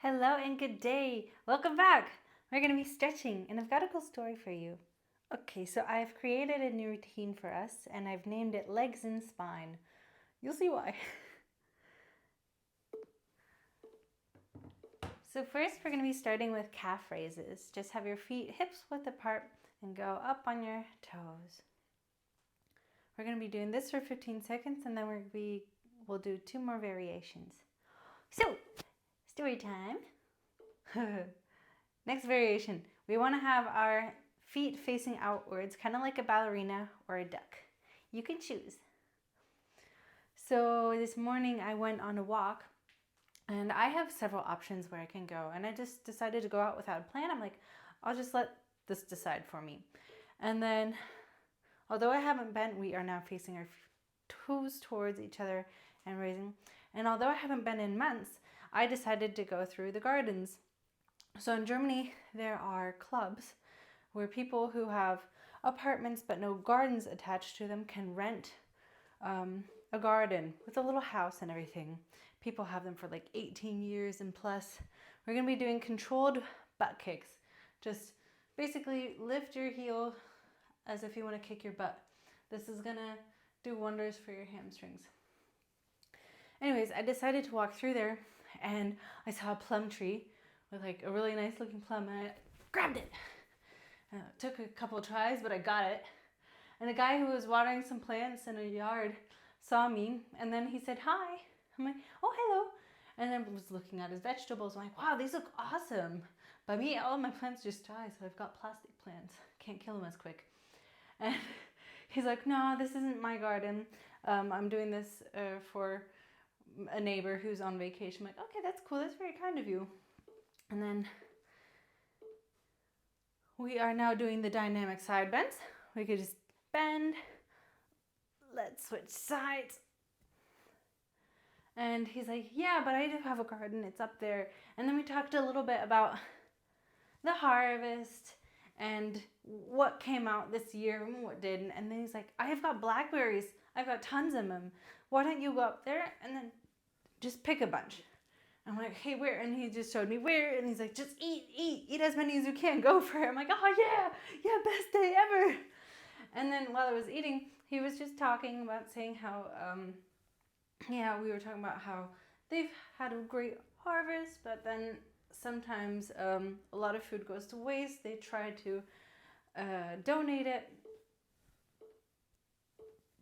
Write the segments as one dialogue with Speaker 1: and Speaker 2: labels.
Speaker 1: Hello and good day. Welcome back. We're going to be stretching, and I've got a cool story for you. Okay, so I've created a new routine for us, and I've named it Legs and Spine. You'll see why. So, first, we're going to be starting with calf raises. Just have your feet hips width apart and go up on your toes. We're going to be doing this for 15 seconds, and then we'll do two more variations. So, story time. Next variation, we want to have our feet facing outwards, kind of like a ballerina or a duck. You can choose. So this morning I went on a walk and I have several options where I can go, and I just decided to go out without a plan. I'm like, I'll just let this decide for me. And then, although I haven't bent, we are now facing our toes towards each other and raising. And although I haven't been in months, I decided to go through the gardens. So in Germany, there are clubs where people who have apartments but no gardens attached to them can rent a garden with a little house and everything. People have them for like 18 years and plus. We're going to be doing controlled butt kicks. Just basically lift your heel as if you want to kick your butt. This is going to do wonders for your hamstrings. Anyways, I decided to walk through there and I saw a plum tree with like a really nice looking plum, and I grabbed it. It took a couple of tries, but I got it. And a guy who was watering some plants in a yard saw me, and then he said hi. I'm like, oh, hello. And then was looking at his vegetables. I'm like, wow, these look awesome. But me, all of my plants just die, so I've got plastic plants. Can't kill them as quick. And he's like, no, this isn't my garden. I'm doing this for a neighbor who's on vacation. I'm like, okay, that's cool. That's very kind of you. And then we are now doing the dynamic side bends. We could just bend. Let's switch sides. And he's like, yeah, but I do have a garden. It's up there. And then we talked a little bit about the harvest and what came out this year and what didn't. And then he's like, I've got blackberries. I've got tons of them. Why don't you go up there and then just pick a bunch? I'm like, hey, where? And he just showed me where. And he's like, just eat as many as you can. Go for it. I'm like, oh, yeah, best day ever. And then while I was eating, he was just talking about saying how, we were talking about how they've had a great harvest, but then sometimes a lot of food goes to waste. They try to donate it,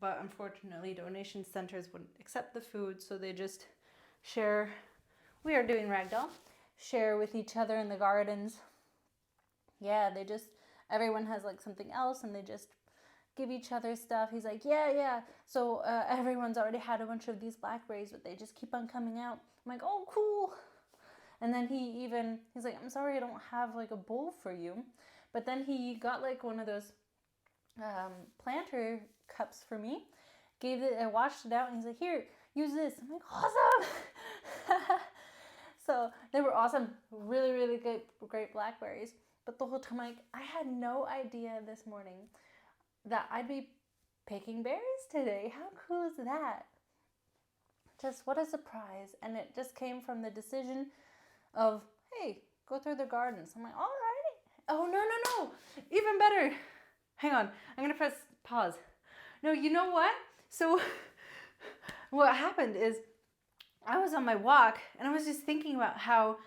Speaker 1: but unfortunately, donation centers wouldn't accept the food, so they just share. We are doing ragdoll. Share with each other in the gardens. Yeah, everyone has like something else and they just give each other stuff. He's like, yeah. So everyone's already had a bunch of these blackberries, but they just keep on coming out. I'm like, oh, cool. And then he's like, I'm sorry I don't have like a bowl for you. But then he got like one of those planter cups for me. I washed it out and he's like, here, use this. I'm like, awesome. So they were awesome, really, really good, great blackberries. But the whole time, I had no idea this morning that I'd be picking berries today. How cool is that? Just what a surprise. And it just came from the decision of, hey, go through the gardens. I'm like, all right. Oh, no. Even better. Hang on. I'm going to press pause. No, you know what? So what happened is I was on my walk and I was just thinking about how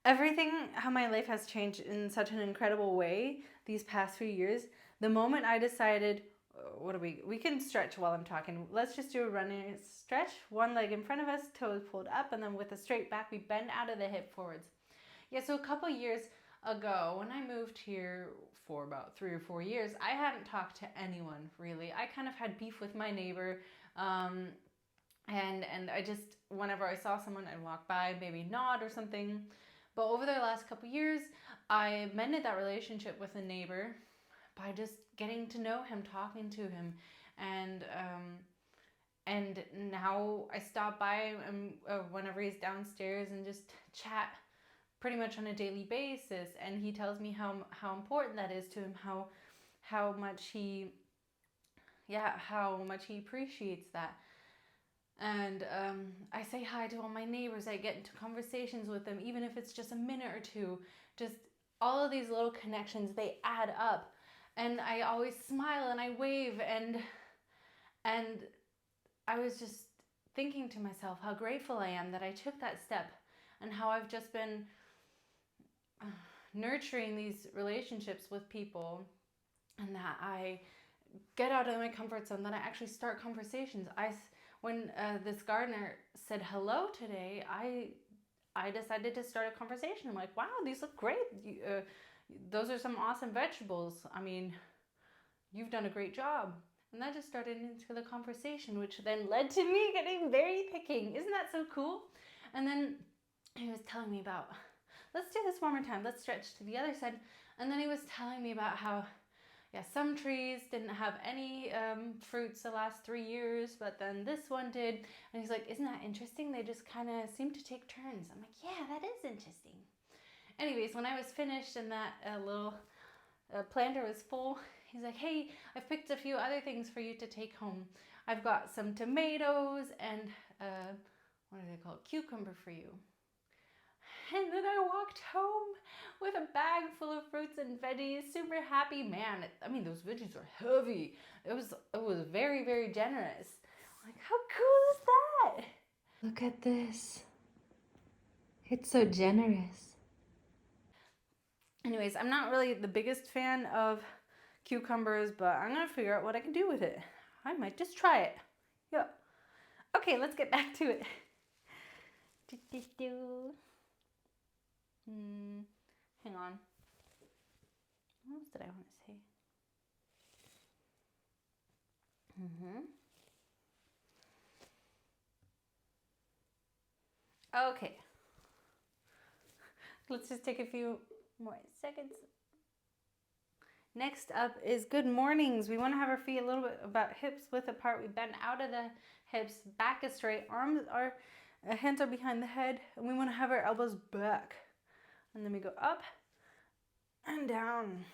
Speaker 1: my life has changed in such an incredible way these past few years. The moment I decided, we can stretch while I'm talking. Let's just do a running stretch. One leg in front of us, toes pulled up, and then with a straight back, we bend out of the hip forwards. Yeah, so a couple years ago, when I moved here for about 3 or 4 years, I hadn't talked to anyone really. I kind of had beef with my neighbor. And I just, whenever I saw someone, I'd walk by, maybe nod or something. But over the last couple years, I mended that relationship with a neighbor by just getting to know him, talking to him, and now I stop by whenever he's downstairs and just chat pretty much on a daily basis. And he tells me how important that is to him, how much he appreciates that. And I say hi to all my neighbors. I get into conversations with them, even if it's just a minute or two. Just all of these little connections, they add up. And I always smile and I wave, and I was just thinking to myself how grateful I am that I took that step, and how I've just been nurturing these relationships with people, and that I get out of my comfort zone, that I actually start conversations. When this gardener said hello today, I decided to start a conversation. I'm like, wow, these look great. Those are some awesome vegetables. I mean, you've done a great job. And that just started into the conversation, which then led to me getting very picking. Isn't that so cool? And then he was telling me about, let's do this one more time. Let's stretch to the other side. And then he was telling me about how, yeah, some trees didn't have any fruits the last 3 years, but then this one did. And he's like, isn't that interesting? They just kind of seem to take turns. I'm like, yeah, that is interesting. Anyways, when I was finished and that little planter was full, he's like, hey, I've picked a few other things for you to take home. I've got some tomatoes and what are they called? Cucumber for you. And then I walked home with a bag full of fruits and veggies, super happy. Man, I mean, those veggies are heavy. It was very, very generous. Like, how cool is that? Look at this. It's so generous. Anyways, I'm not really the biggest fan of cucumbers, but I'm gonna figure out what I can do with it. I might just try it. Yeah. Okay, let's get back to it. Hang on. What else did I want to say? Okay. Let's just take a few more seconds. Next up is good mornings. We want to have our feet a little bit about hips width apart. We bend out of the hips, back is straight, hands are behind the head, and we want to have our elbows back. And then we go up and down.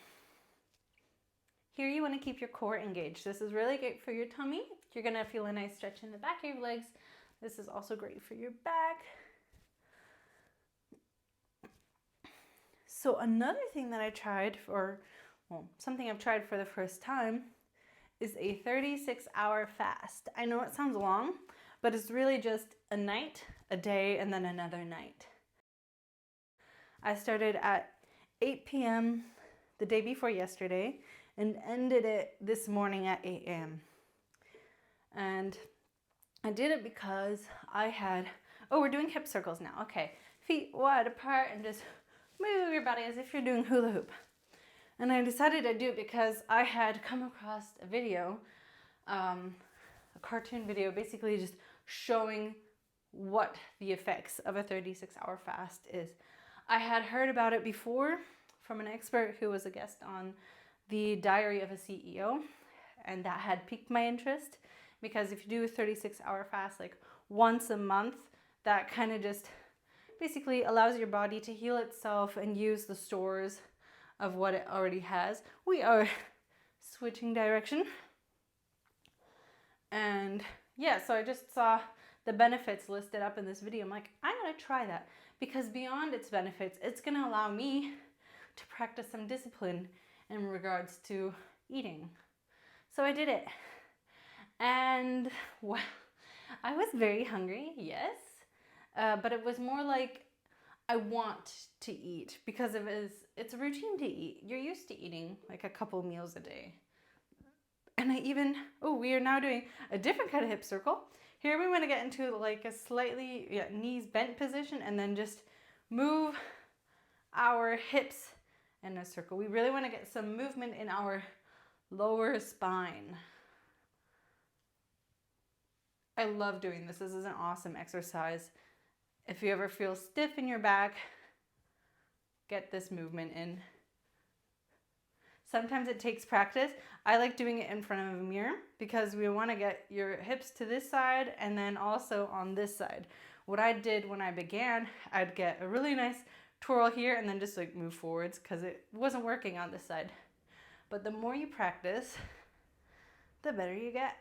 Speaker 1: Here you want to keep your core engaged. This is really great for your tummy. You're going to feel a nice stretch in the back of your legs. This is also great for your back. So another thing that I tried something I've tried for the first time is a 36-hour fast. I know it sounds long, but it's really just a night, a day, and then another night. I started at 8 p.m. the day before yesterday and ended it this morning at 8 a.m. And I did it because we're doing hip circles now. Okay, feet wide apart and just move your body as if you're doing hula hoop. And I decided to do it because I had come across a video, a cartoon video, basically just showing what the effects of a 36-hour fast is. I had heard about it before from an expert who was a guest on the Diary of a CEO, and that had piqued my interest because if you do a 36-hour fast like once a month, that kind of just basically allows your body to heal itself and use the stores of what it already has. We are switching direction. And yeah, so I just saw the benefits listed up in this video. I'm like, I'm gonna try that because beyond its benefits, it's gonna allow me to practice some discipline in regards to eating. So I did it. And well, I was very hungry, yes. But it was more like I want to eat because it's a routine to eat. You're used to eating like a couple meals a day. And we are now doing a different kind of hip circle. Here we want to get into like a slightly knees bent position and then just move our hips in a circle. We really want to get some movement in our lower spine. I love doing this. This is an awesome exercise. If you ever feel stiff in your back, get this movement in. Sometimes it takes practice. I like doing it in front of a mirror because we want to get your hips to this side and then also on this side. What I did when I began, I'd get a really nice twirl here and then just like move forwards because it wasn't working on this side. But the more you practice, the better you get.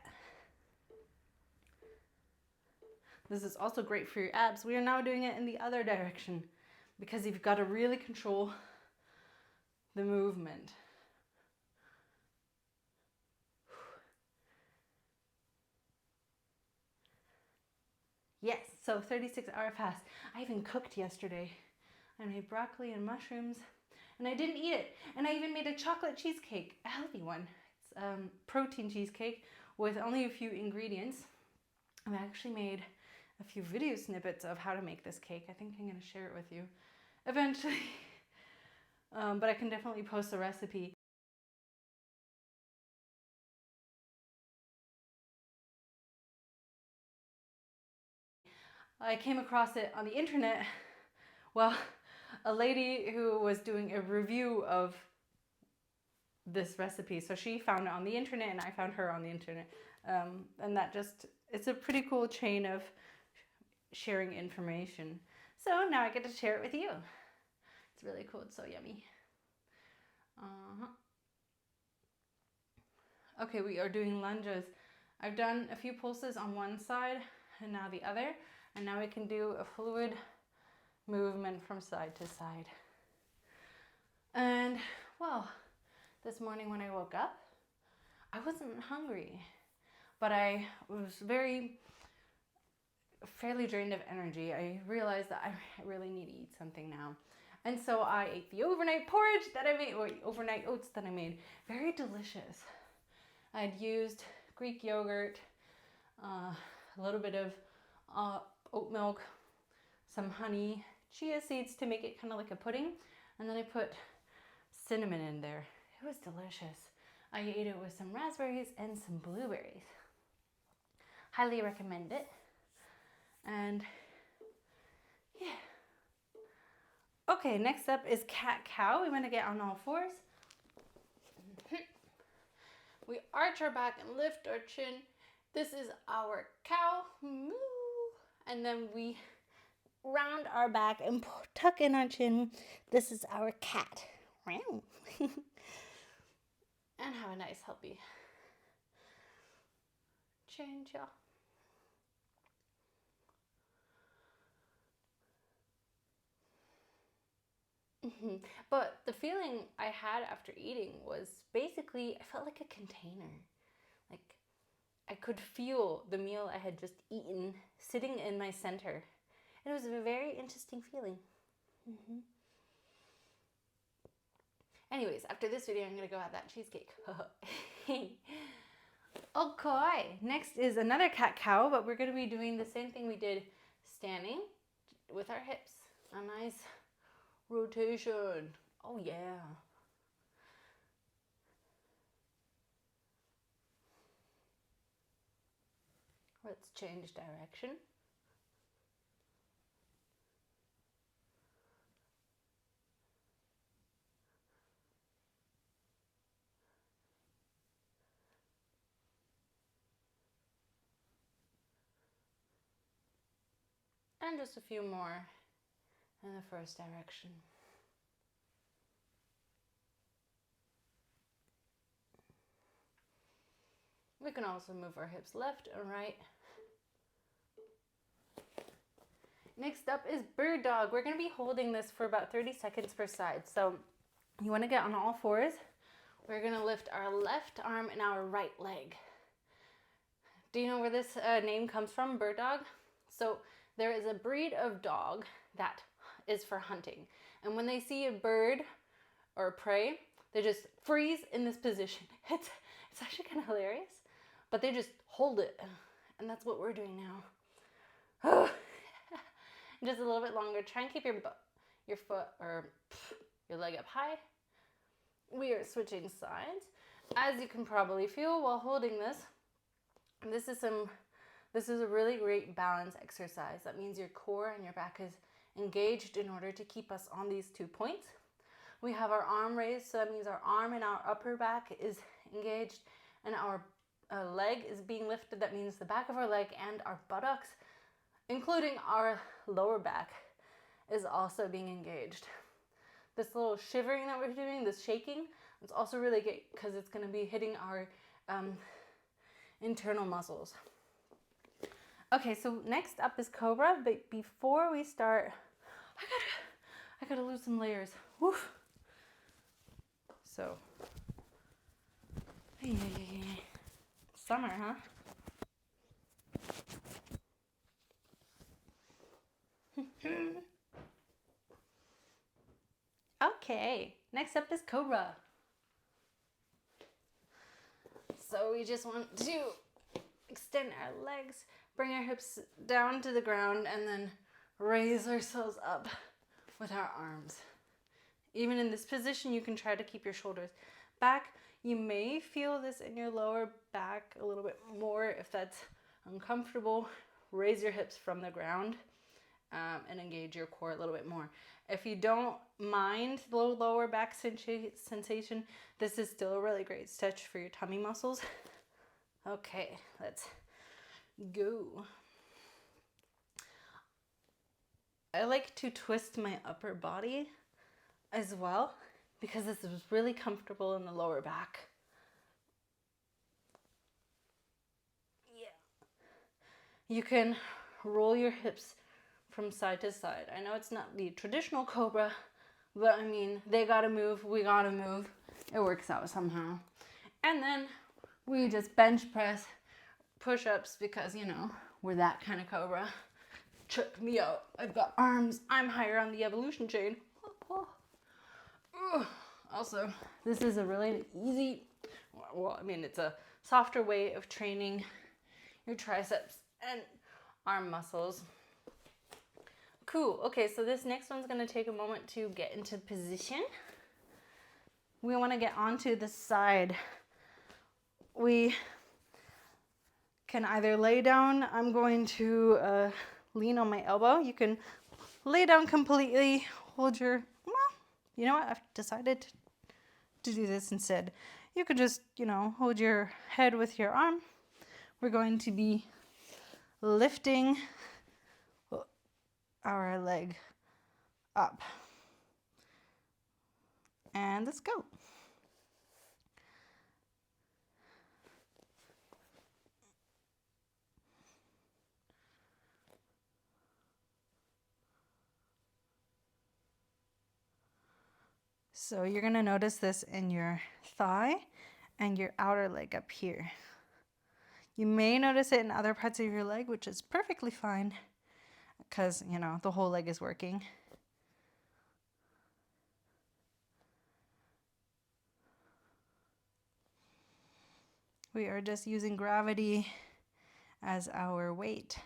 Speaker 1: This is also great for your abs. We are now doing it in the other direction because you've got to really control the movement. Yes, so 36-hour fast. I even cooked yesterday. I made broccoli and mushrooms, and I didn't eat it. And I even made a chocolate cheesecake, a healthy one. It's protein cheesecake with only a few ingredients. And I actually made a few video snippets of how to make this cake. I think I'm going to share it with you eventually. But I can definitely post the recipe. I came across it on the internet. Well, a lady who was doing a review of this recipe. So she found it on the internet and I found her on the internet. And that just, it's a pretty cool chain of sharing information. So now I get to share it with you. It's really cool. It's so yummy. Okay, we are doing lunges. I've done a few pulses on one side and now the other. And now we can do a fluid movement from side to side. And well, this morning when I woke up, I wasn't hungry, but I was fairly drained of energy. I realized that I really need to eat something now. And so I ate the overnight porridge that I made, or overnight oats that I made. Very delicious. I'd used Greek yogurt, a little bit of oat milk, some honey, chia seeds to make it kind of like a pudding, and then I put cinnamon in there. It was delicious. I ate it with some raspberries and some blueberries. Highly recommend it. And yeah. Okay, next up is cat-cow. We want to get on all fours. We arch our back and lift our chin. This is our cow. Moo. And then we round our back and tuck in our chin. This is our cat. And have a nice healthy chin chill. But the feeling I had after eating was basically, I felt like a container. Like I could feel the meal I had just eaten sitting in my center. It was a very interesting feeling. Anyways, after this video, I'm going to go have that cheesecake. Okay, next is another cat-cow, but we're going to be doing the same thing we did standing with our hips. A nice rotation. Oh yeah. Let's change direction. And just a few more in the first direction. We can also move our hips left and right. Next up is bird dog. We're going to be holding this for about 30 seconds per side. So you want to get on all fours. We're going to lift our left arm and our right leg. Do you know where this name comes from, bird dog? So there is a breed of dog that is for hunting. And when they see a bird or prey, they just freeze in this position. It's actually kind of hilarious, but they just hold it. And that's what we're doing now. Just a little bit longer. Try and keep your foot or your leg up high. We are switching sides. As you can probably feel while holding this, this is a really great balance exercise. That means your core and your back is engaged in order to keep us on these 2 points. We have our arm raised, so that means our arm and our upper back is engaged, and our leg is being lifted. That means the back of our leg and our buttocks, including our lower back, is also being engaged. This little shivering that we're doing, this shaking, it's also really good because it's going to be hitting our internal muscles. Okay, so next up is Cobra, but before we start, I gotta lose some layers. Woof. So, summer, huh? Okay, next up is Cobra. So we just want to extend our legs, bring our hips down to the ground, and then raise ourselves up with our arms. Even in this position, you can try to keep your shoulders back. You may feel this in your lower back a little bit more. If that's uncomfortable, raise your hips from the ground and engage your core a little bit more. If you don't mind the lower back sensation, this is still a really great stretch for your tummy muscles. Okay, let's go. I like to twist my upper body as well because this is really comfortable in the lower back. Yeah. You can roll your hips from side to side. I know it's not the traditional Cobra, but I mean, they gotta move, we gotta move. It works out somehow. And then we just bench press, push-ups because, you know, we're that kind of Cobra. Check me out. I've got arms. I'm higher on the evolution chain. Also, this is a really easy, well, I mean, it's a softer way of training your triceps and arm muscles. Cool. Okay, so this next one's going to take a moment to get into position. We want to get onto the side. We can either lay down. I'm going to lean on my elbow. You can lay down completely, hold your, well, you know what? I've decided to do this instead. You could just, you know, hold your head with your arm. We're going to be lifting our leg up. And let's go. So you're going to notice this in your thigh and your outer leg up here. You may notice it in other parts of your leg, which is perfectly fine because, you know, the whole leg is working. We are just using gravity as our weight.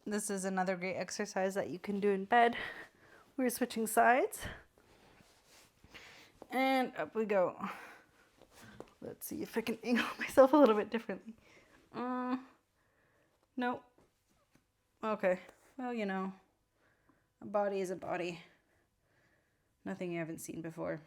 Speaker 1: This is another great exercise that you can do in bed. We're switching sides. And up we go. Let's see if I can angle myself a little bit differently. Nope. Okay. Well, you know, a body is a body. Nothing you haven't seen before.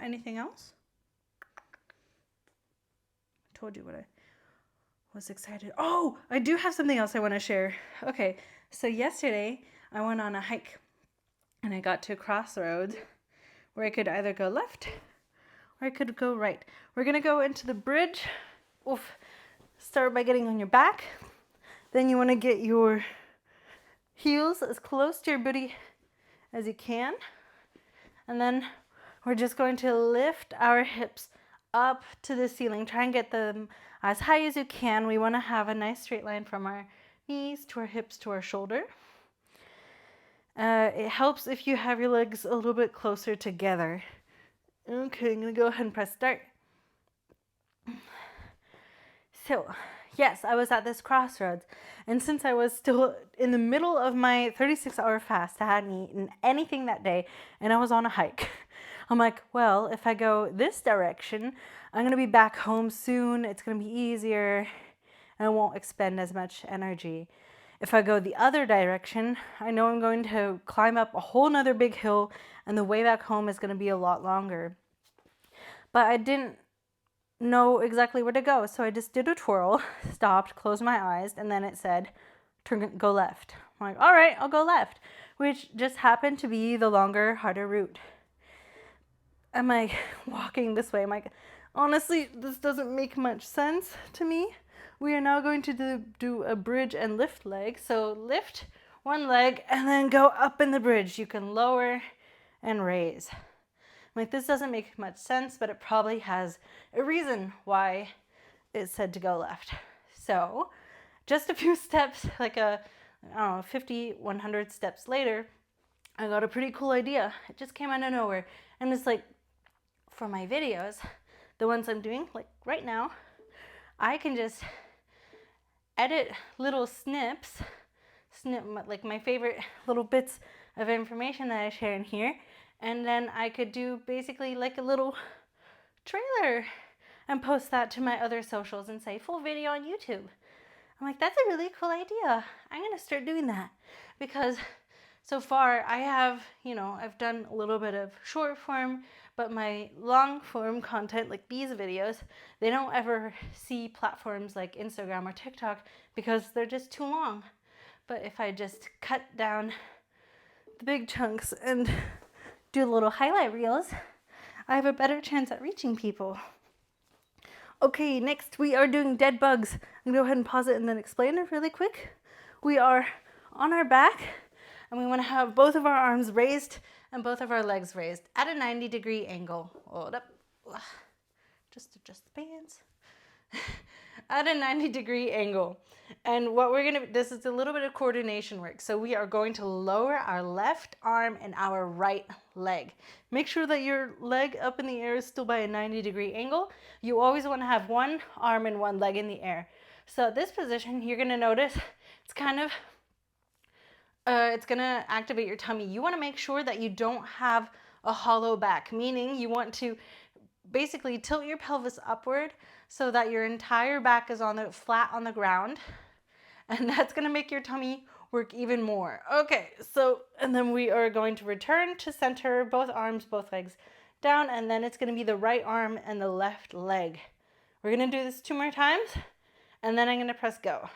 Speaker 1: Anything else? I told you what I was excited. Oh, I do have something else I want to share. Okay, so yesterday I went on a hike and I got to a crossroads where I could either go left or I could go right. We're going to go into the bridge. Oof. Start by getting on your back. Then you want to get your heels as close to your booty as you can. And then we're just going to lift our hips up to the ceiling. Try and get them as high as you can. We want to have a nice straight line from our knees to our hips to our shoulder. It helps if you have your legs a little bit closer together. Okay, I'm going to go ahead and press start. So, yes, I was at this crossroads. And since I was still in the middle of my 36-hour fast, I hadn't eaten anything that day, and I was on a hike. I'm like, well, if I go this direction, I'm going to be back home soon. It's going to be easier, and I won't expend as much energy. If I go the other direction, I know I'm going to climb up a whole nother big hill, and the way back home is going to be a lot longer. But I didn't know exactly where to go. So I just did a twirl, stopped, closed my eyes, and then it said, go left. I'm like, all right, I'll go left, which just happened to be the longer, harder route. I'm like walking this way. I'm like, honestly, this doesn't make much sense to me. We are now going to do a bridge and lift leg. So lift one leg and then go up in the bridge. You can lower and raise. I'm like, this doesn't make much sense, but it probably has a reason why it said to go left. So just a few steps, like I don't know, 50, 100 steps later, I got a pretty cool idea. It just came out of nowhere. And it's like, for my videos, the ones I'm doing, like right now, I can just edit little snips, like my favorite little bits of information that I share in here, and then I could do basically like a little trailer and post that to my other socials and say full video on YouTube. I'm like, that's a really cool idea. I'm gonna start doing that because so far I have, I've done a little bit of short form, but my long form content, like these videos, they don't ever see platforms like Instagram or TikTok because they're just too long. But if I just cut down the big chunks and do little highlight reels, I have a better chance at reaching people. Okay, next we are doing dead bugs. I'm gonna go ahead and pause it and then explain it really quick. We are on our back and we want to have both of our arms raised and both of our legs raised at a 90-degree angle. Hold up. Just adjust the pants. At a 90-degree angle. And what this is a little bit of coordination work. So we are going to lower our left arm and our right leg. Make sure that your leg up in the air is still by a 90-degree angle. You always want to have one arm and one leg in the air. So this position, you're going to notice it's kind of it's gonna activate your tummy. You wanna make sure that you don't have a hollow back, meaning you want to basically tilt your pelvis upward so that your entire back is flat on the ground. And that's gonna make your tummy work even more. Okay, so, and then we are going to return to center, both arms, both legs down, and then it's gonna be the right arm and the left leg. We're gonna do this 2 more times, and then I'm gonna press go.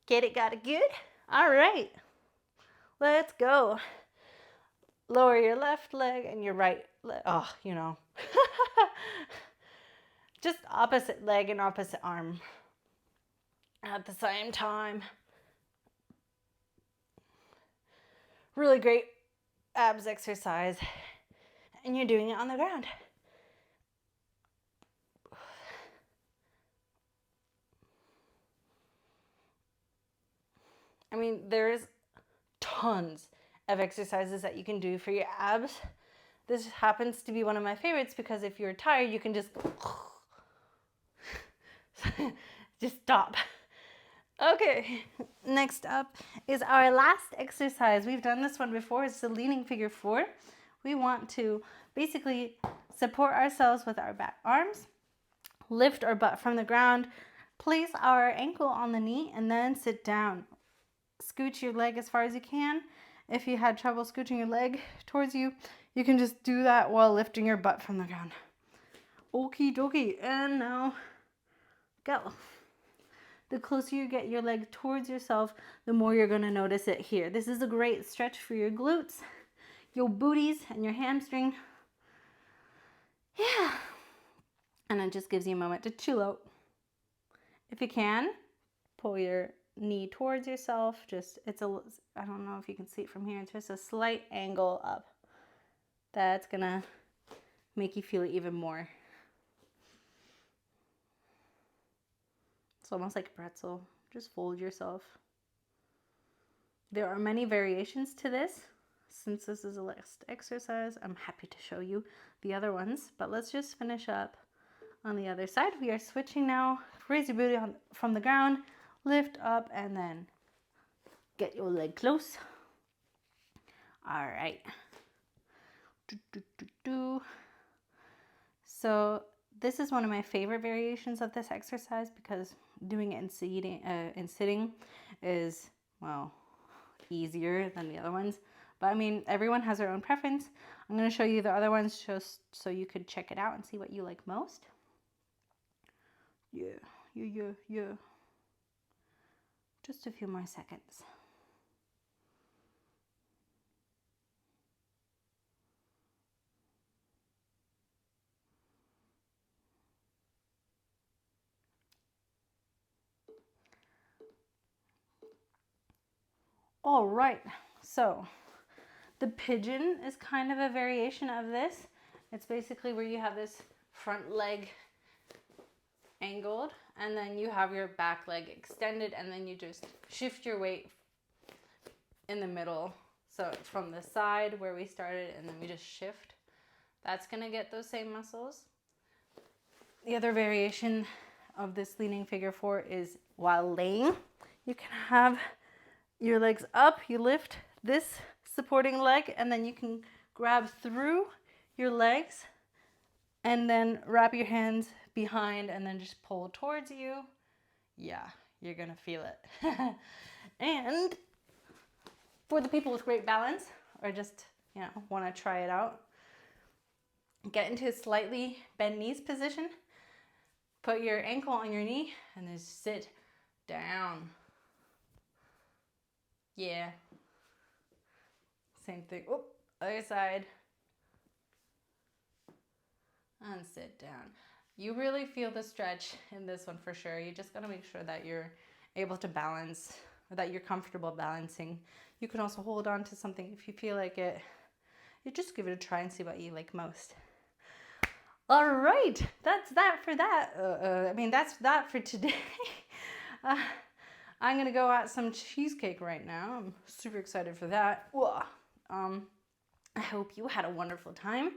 Speaker 1: Get it, got it good? All right, let's go. Lower your left leg and your right leg. Oh, just opposite leg and opposite arm at the same time. Really great abs exercise. And you're doing it on the ground. I mean, there's tons of exercises that you can do for your abs. This happens to be one of my favorites because if you're tired, you can just just stop. Okay, next up is our last exercise. We've done this one before. It's the leaning figure 4. We want to basically support ourselves with our back arms, lift our butt from the ground, place our ankle on the knee, and then sit down. Scooch your leg as far as you can. If you had trouble scooching your leg towards you, you can just do that while lifting your butt from the ground. Okie dokie, and now go. The closer you get your leg towards yourself, the more you're going to notice it here. This is a great stretch for your glutes, your booties, and your hamstring. Yeah. And it just gives you a moment to chill out. If you can, pull your knee towards yourself. I don't know if you can see it from here. It's just a slight angle up. That's going to make you feel it even more. It's almost like a pretzel. Just fold yourself. There are many variations to this. Since this is a last exercise, I'm happy to show you the other ones. But let's just finish up on the other side. We are switching now. Raise your booty from the ground. Lift up and then get your leg close. All right. So this is one of my favorite variations of this exercise because doing it in sitting is, well, easier than the other ones. But I mean, everyone has their own preference. I'm going to show you the other ones just so you could check it out and see what you like most. Yeah. Just a few more seconds. All right, so the pigeon is kind of a variation of this. It's basically where you have this front leg angled, and then you have your back leg extended, and then you just shift your weight in the middle. So from the side where we started, and then we just shift. That's gonna get those same muscles. The other variation of this leaning figure 4 is while laying. You can have your legs up, you lift this supporting leg, and then you can grab through your legs and then wrap your hands behind and then just pull towards you. Yeah, you're gonna feel it. And for the people with great balance, or just, you know, want to try it out, get into a slightly bent knees position. Put your ankle on your knee and then sit down. Yeah. Same thing. Oop, other side. And sit down. You really feel the stretch in this one for sure. You just gotta make sure that you're able to balance, or that you're comfortable balancing. You can also hold on to something if you feel like it. You just give it a try and see what you like most. All right, that's that for that. That's that for today. I'm gonna go at some cheesecake right now. I'm super excited for that. I hope you had a wonderful time.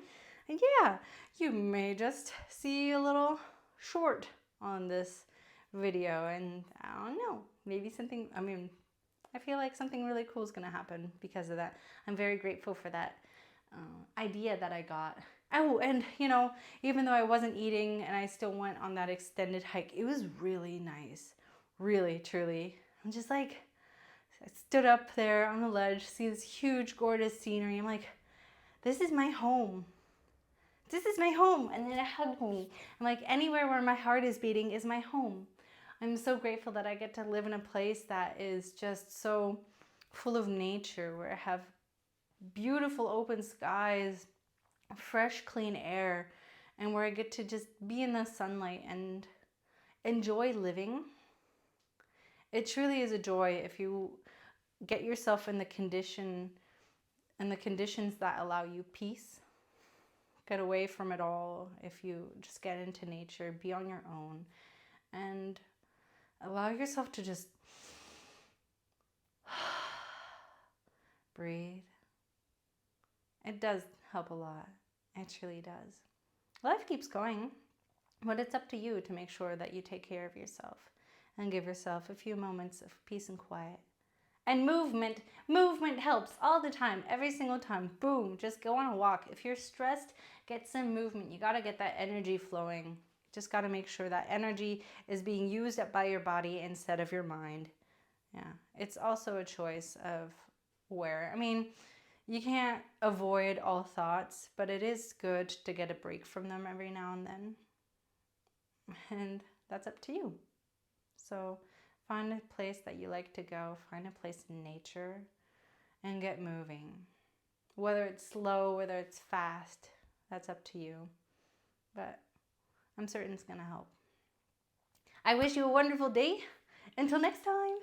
Speaker 1: And yeah, you may just see a little short on this video, and I don't know, maybe something, I feel like something really cool is gonna happen because of that. I'm very grateful for that idea that I got. Oh, and you know, even though I wasn't eating and I still went on that extended hike, it was really nice. Really, truly. I'm just like, I stood up there on the ledge, see this huge, gorgeous scenery. I'm like, this is my home. This is my home. And then it hugged me. I'm like, anywhere where my heart is beating is my home. I'm so grateful that I get to live in a place that is just so full of nature, where I have beautiful open skies, fresh, clean air, and where I get to just be in the sunlight and enjoy living. It truly is a joy if you get yourself in the conditions that allow you peace. Get away from it all. If you just get into nature, be on your own, and allow yourself to just breathe. It does help a lot. It truly does. Life keeps going, but it's up to you to make sure that you take care of yourself and give yourself a few moments of peace and quiet. And movement helps all the time, every single time. Boom, just go on a walk. If you're stressed, get some movement. You gotta get that energy flowing. Just gotta make sure that energy is being used up by your body instead of your mind. Yeah, it's also a choice of where. You can't avoid all thoughts, but it is good to get a break from them every now and then. And that's up to you. So find a place that you like to go, find a place in nature, and get moving. Whether it's slow, whether it's fast, that's up to you. But I'm certain it's gonna help. I wish you a wonderful day. Until next time.